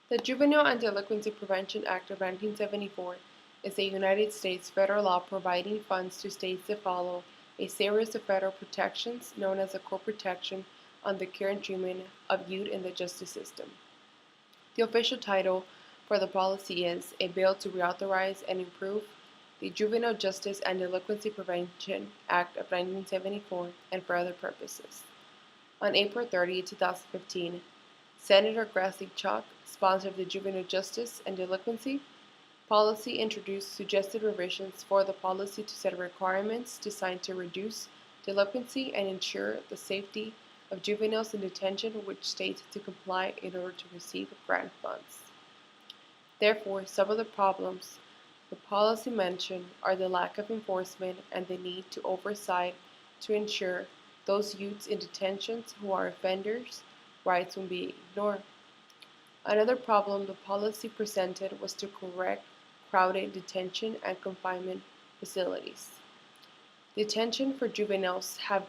The Juvenile and Delinquency Prevention Act of 1974 is a United States federal law providing funds to states to follow a series of federal protections known as a core protection on the care and treatment of youth in the justice system. The official title for the policy is A Bill to Reauthorize and Improve the Juvenile Justice and Delinquency Prevention Act of 1974 and for other purposes. On April 30, 2015, Senator Grassley Chalk, sponsor of the Juvenile Justice and Delinquency policy, introduced suggested revisions for the policy to set requirements designed to reduce delinquency and ensure the safety of juveniles in detention, which states to comply in order to receive grant funds. Therefore, some of the problems the policy mentioned are the lack of enforcement and the need to oversight to ensure those youths in detentions who are offenders' rights will be ignored. Another problem the policy presented was to correct crowded detention and confinement facilities. Detention for juveniles have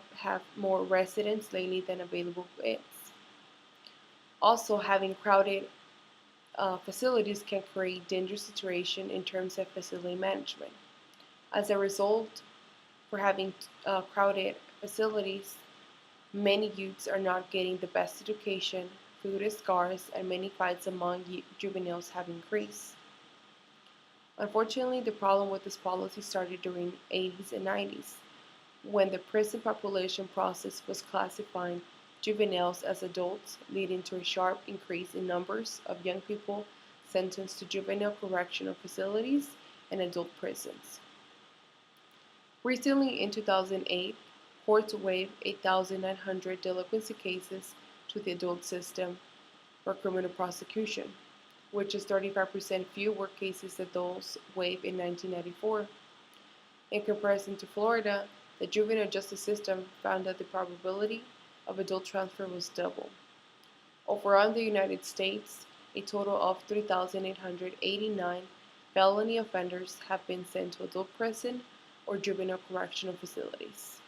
more residents lately than available beds. Also, having crowded facilities can create dangerous situation in terms of facility management. As a result, for having crowded facilities, many youths are not getting the best education, food is scarce, and many fights among juveniles have increased. Unfortunately, the problem with this policy started during the 80s and 90s, when the prison population process was classifying juveniles as adults, leading to a sharp increase in numbers of young people sentenced to juvenile correctional facilities and adult prisons. Recently, in 2008, courts waived 8,900 delinquency cases to the adult system for criminal prosecution, which is 35% fewer cases than those waived in 1994. In comparison to Florida, the juvenile justice system found that the probability of adult transfer was double. Overall in the United States, a total of 3,889 felony offenders have been sent to adult prison or juvenile correctional facilities.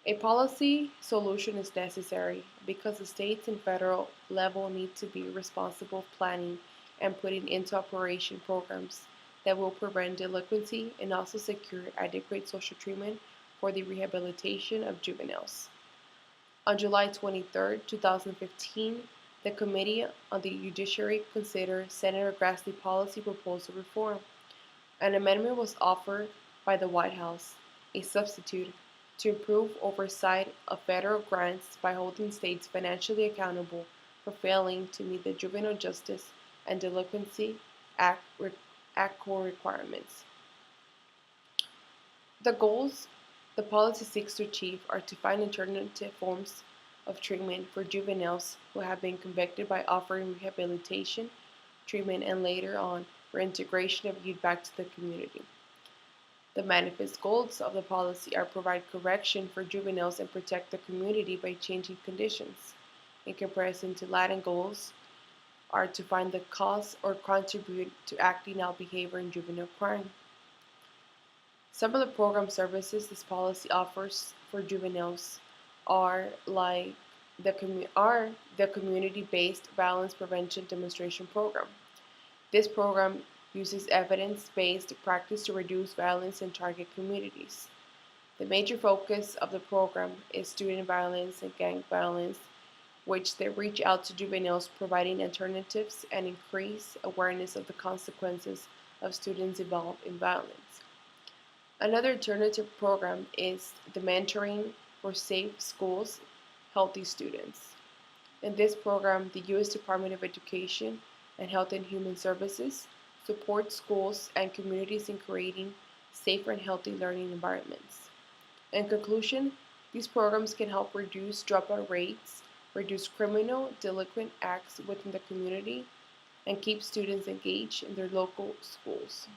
A policy solution is necessary because the states and federal level need to be responsible for planning and putting into operation programs that will prevent delinquency and also secure adequate social treatment for the rehabilitation of juveniles. On July 23, 2015, the Committee on the Judiciary considered Senator Grassley's policy proposal reform. An amendment was offered by the White House, a substitute, to improve oversight of federal grants by holding states financially accountable for failing to meet the Juvenile Justice and Delinquency Act core requirements. The goals the policy seeks to achieve are to find alternative forms of treatment for juveniles who have been convicted by offering rehabilitation, treatment, and later on reintegration of youth back to the community. The manifest goals of the policy are to provide correction for juveniles and protect the community by changing conditions. In comparison to Latin goals, are to find the cause or contribute to acting out behavior in juvenile crime. Some of the program services this policy offers for juveniles are the community-based violence prevention demonstration program. This program uses evidence-based practice to reduce violence in target communities. The major focus of the program is student violence and gang violence, which they reach out to juveniles providing alternatives and increase awareness of the consequences of students involved in violence. Another alternative program is the Mentoring for Safe Schools, Healthy Students. In this program, the U.S. Department of Education and Health and Human Services supports schools and communities in creating safer and healthy learning environments. In conclusion, these programs can help reduce dropout rates, reduce criminal delinquent acts within the community, and keep students engaged in their local schools.